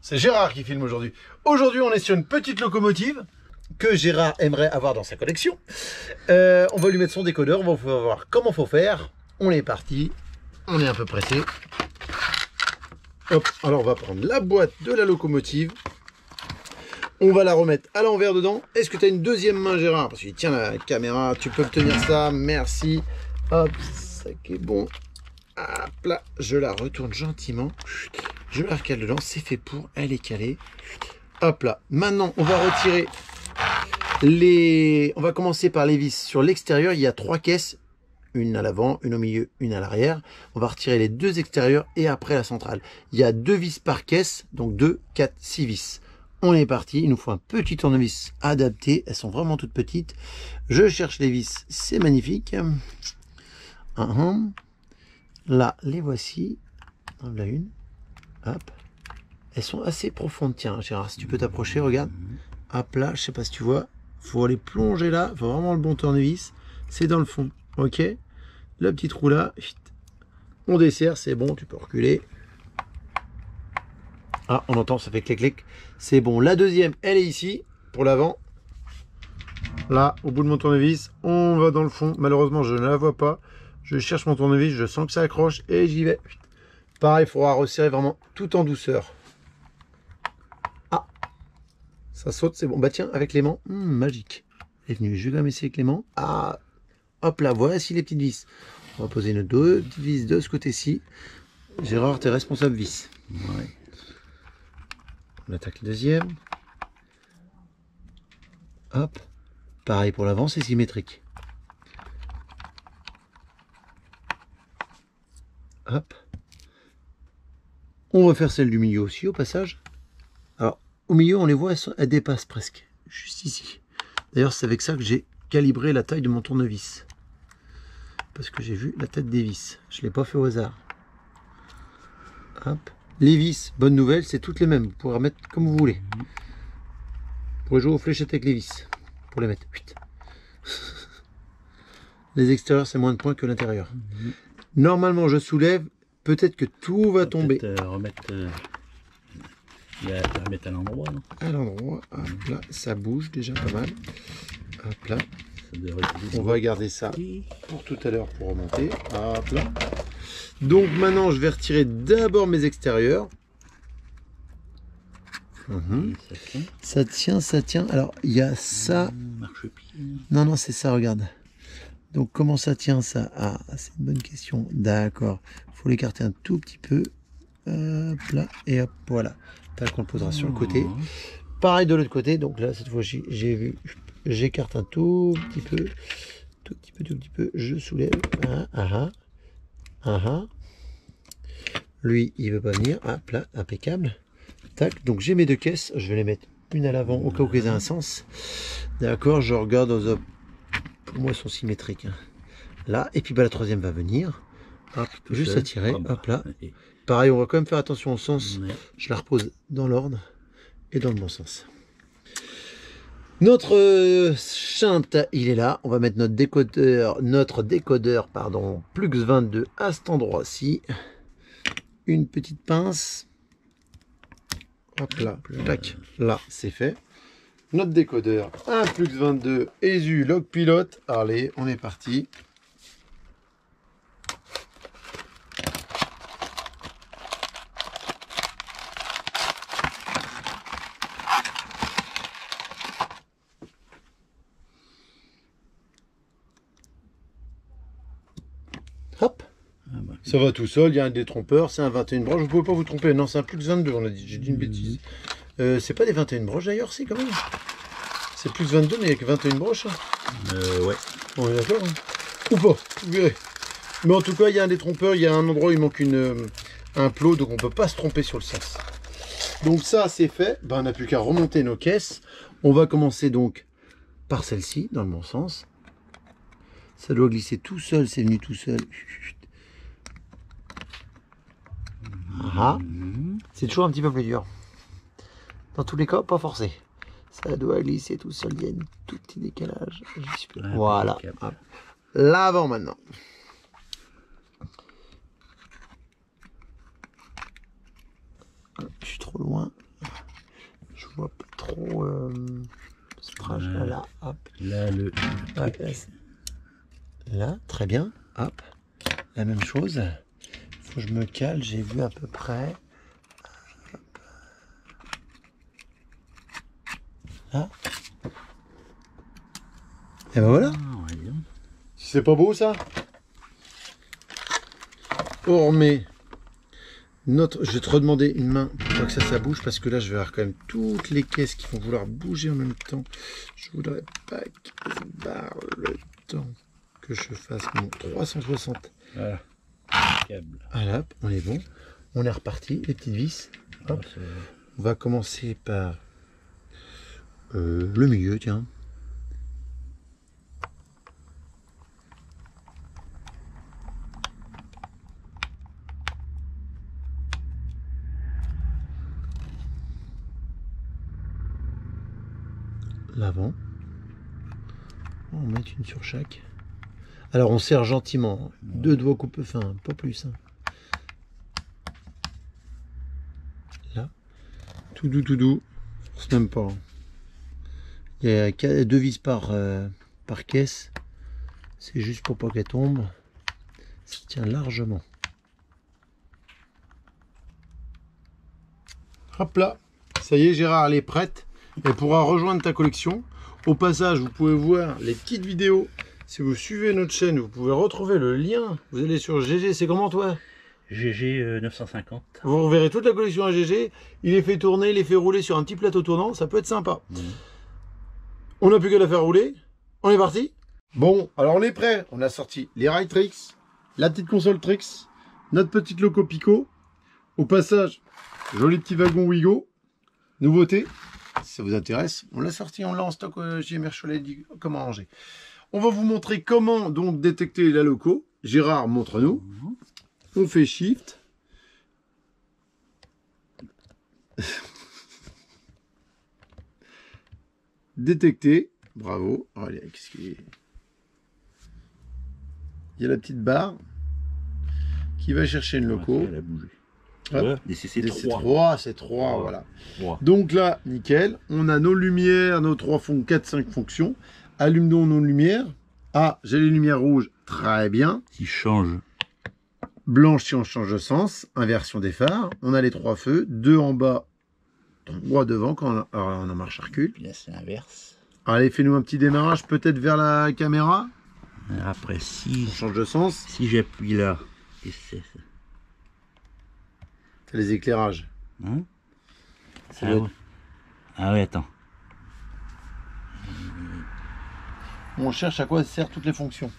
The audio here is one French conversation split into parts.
c'est Gérard qui filme aujourd'hui. Aujourd'hui, on est sur une petite locomotive que Gérard aimerait avoir dans sa collection. On va lui mettre son décodeur, on va voir comment faut faire. On est parti, on est un peu pressé. Hop, alors on va prendre la boîte de la locomotive. On va la remettre à l'envers dedans. Est-ce que tu as une deuxième main, Gérard? Parce qu'il tient la caméra, tu peux me tenir ça, merci. Hop, ça qui est bon. Hop là, je la retourne gentiment. Je la recale dedans, c'est fait pour, elle est calée. Hop là, maintenant on va retirer les... On va commencer par les vis sur l'extérieur. Il y a 3 caisses, une à l'avant, une au milieu, une à l'arrière. On va retirer les 2 extérieurs et après la centrale. Il y a 2 vis par caisse, donc 2, 4, 6 vis. On est parti, il nous faut un petit tournevis adapté, elles sont vraiment toutes petites. Je cherche les vis, c'est magnifique. Là, les voici. Voilà une. Hop. Elles sont assez profondes, tiens Gérard, si tu peux t'approcher, regarde. Hop là, je sais pas si tu vois. Faut les plonger là, faut vraiment le bon tournevis. C'est dans le fond, ok. Le petit trou là, on dessert, c'est bon, tu peux reculer. Ah, on entend, ça fait clic-clic. C'est bon. La deuxième, elle est ici, pour l'avant. Là, au bout de mon tournevis, on va dans le fond. Malheureusement, je ne la vois pas. Je cherche mon tournevis, je sens que ça accroche et j'y vais. Pareil, il faudra resserrer vraiment tout en douceur. Ah, ça saute, c'est bon. Bah tiens, avec l'aimant, magique. Elle est venue, je vais quand même essayer avec l'aimant. Ah, hop là, voici les petites vis. On va poser nos 2 petites vis de ce côté-ci. Gérard, t'es responsable vis. Ouais. On attaque le deuxième. Hop. Pareil pour l'avant, c'est symétrique. Hop. On va faire celle du milieu aussi au passage. Alors, au milieu, on les voit, elles dépassent presque. Juste ici. D'ailleurs, c'est avec ça que j'ai calibré la taille de mon tournevis. Parce que j'ai vu la tête des vis. Je ne l'ai pas fait au hasard. Hop. Les vis, bonne nouvelle, c'est toutes les mêmes. Vous pourrez mettre comme vous voulez. Vous pourrez jouer aux fléchettes avec les vis. Pour les mettre. Les extérieurs, c'est moins de points que l'intérieur. Normalement, je soulève. Peut-être que tout va tomber. Remettre à l'endroit. À l'endroit. Hop là, ça bouge déjà pas mal. Hop là. On va garder ça pour tout à l'heure pour remonter. Hop là. Donc maintenant, je vais retirer d'abord mes extérieurs. Ça tient, ça tient. Alors, il y a ça. Non, non, c'est ça, regarde. Donc, comment ça tient, ça? Ah, c'est une bonne question. D'accord. Il faut l'écarter un tout petit peu. Hop là, et hop, voilà. Tac, on le posera sur le côté. Pareil de l'autre côté. Donc là, cette fois-ci, j'ai vu. J'écarte un tout petit peu. Tout petit peu. Je soulève. Lui, il veut pas venir. Hop là, impeccable. Tac, donc j'ai mes 2 caisses. Je vais les mettre une à l'avant au cas où elles aient un sens. D'accord, je regarde dans un... Pour moi, elles sont symétriques. Là, et puis bah, la troisième va venir. Hop, juste à tirer. Hop là. Pareil, on va quand même faire attention au sens. Je la repose dans l'ordre et dans le bon sens. Notre shunt, il est là. On va mettre notre décodeur, pardon, Plux 22 à cet endroit-ci. Une petite pince. Hop là, tac, là, c'est fait. Notre décodeur, un Plux 22 ESU Log Pilote. Allez, on est parti. Hop. Ça va tout seul, il y a un détrompeur, c'est un 21 broches, vous pouvez pas vous tromper, non c'est un Plux 22 on a dit, j'ai dit une bêtise. C'est pas des 21 broches d'ailleurs, si quand même. C'est Plux 22 mais avec 21 broches. Ouais. On est d'accord, hein. Ou pas, vous verrez. Mais en tout cas, il y a un détrompeur, il y a un endroit où il manque un plot, donc on peut pas se tromper sur le sens. Donc ça c'est fait, ben, on n'a plus qu'à remonter nos caisses. On va commencer donc par celle-ci, dans le bon sens. Ça doit glisser tout seul, c'est venu tout seul. Ah, c'est toujours un petit peu plus dur. Dans tous les cas, pas forcé. Ça doit glisser tout seul, il y a un tout petit décalage. Voilà. L'avant maintenant. Je suis trop loin. le... Ouais, là, très bien. Hop, la même chose. Faut que je me cale, j'ai vu à peu près. Hop. Là. Et ben voilà. C'est pas beau ça? Oh, on remet notre... Je vais te redemander une main pour pas que ça bouge, parce que là je vais avoir quand même toutes les caisses qui vont vouloir bouger en même temps. Je voudrais pas qu'ils se barrent le temps que je fasse mon 360. Voilà. Câble. Voilà, on est bon. On est reparti, les petites vis. Hop. On va commencer par le milieu, tiens. L'avant. On va mettre une sur chaque. Alors on serre gentiment. 2 doigts coupe fin, pas plus. Hein. Là. Tout doux, tout doux. Force même pas. Hein. Il y a 2 vis par caisse. C'est juste pour pas qu'elle tombe. Ça tient largement. Hop là. Ça y est, Gérard, elle est prête. Elle pourra rejoindre ta collection. Au passage, vous pouvez voir les petites vidéos. Si vous suivez notre chaîne, vous pouvez retrouver le lien. Vous allez sur GG, c'est comment toi? GG 950. Vous reverrez toute la collection à GG. Il est fait tourner, il est fait rouler sur un petit plateau tournant. Ça peut être sympa. On n'a plus qu'à la faire rouler. On est parti. Bon, alors on est prêt. On a sorti les rails Trix, la petite console Trix, notre petite loco Pico. Au passage, joli petit wagon Wigo. Nouveauté. Si ça vous intéresse, on l'a sorti, on l'a en stock chez Mercholet, comment ranger. On va vous montrer comment donc détecter la loco. Gérard, montre-nous. On fait Shift. Détecter. Bravo. Allez, qu'est-ce qu'il est... Il y a la petite barre qui va chercher une loco. Elle a bougé. DC3, c'est 3, voilà. 3. Donc là, nickel, on a nos lumières, nos 4-5 fonctions. Allume donc nos lumières. Ah, j'ai les lumières rouges, très bien. Qui change. Blanche si on change de sens, inversion des phares. On a les 3 feux, 2 en bas, 3 devant quand on en marche à recul. Puis là, c'est l'inverse. Allez, fais-nous un petit démarrage peut-être vers la caméra. Après, si... On change de sens. Si j'appuie là, et c'est ça. C'est les éclairages. Hein? Ah oui, attends. On cherche à quoi servent toutes les fonctions.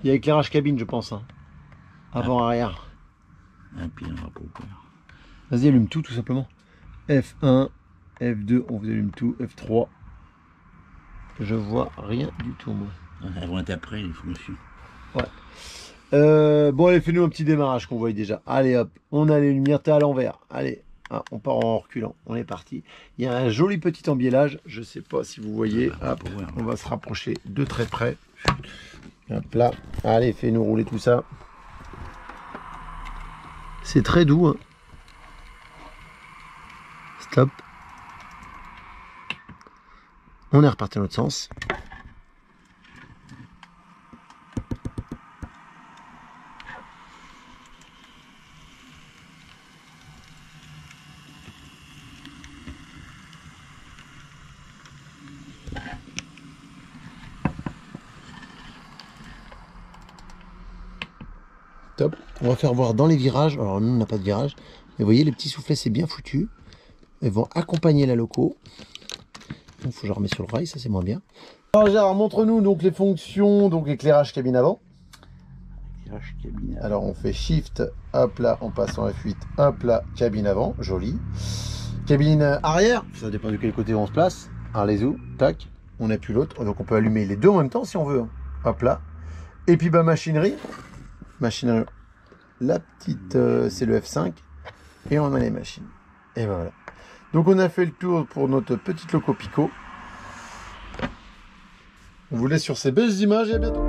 Il y a éclairage cabine, je pense. Hein. Avant, arrière. Et puis un rapport au cœur. Vas-y, allume tout simplement. F1, F2, on vous allume tout. F3. Je vois rien du tout, moi. Elles vont être après, les fonctions. Ouais. Bon, allez, fais-nous un petit démarrage qu'on voit déjà. Allez, hop, on a les lumières, t'es à l'envers. Allez, hein, on part en reculant. On est parti. Il y a un joli petit embiellage. Je sais pas si vous voyez. Hop, on va se rapprocher de très près. Hop là. Allez, fais-nous rouler tout ça. C'est très doux. Hein. Stop. On est reparti dans l'autre sens. Top. On va faire voir dans les virages. Alors nous on n'a pas de virage. Mais vous voyez les petits soufflets c'est bien foutu. Ils vont accompagner la loco. Il faut que je remets sur le rail, ça c'est moins bien. Alors Gérard, montre-nous donc les fonctions, donc éclairage cabine avant. Éclairage cabine avant. Alors on fait Shift, hop là, on passe en F8, hop là, cabine avant, joli. Cabine arrière, ça dépend de quel côté on se place. Allez où, tac, on appuie l'autre, donc on peut allumer les deux en même temps si on veut. Hop là. Et puis bah machinerie, la petite, c'est le F5, et on a les machines. Et ben voilà. Donc on a fait le tour pour notre petite loco Pico. On vous laisse sur ces belles images et à bientôt.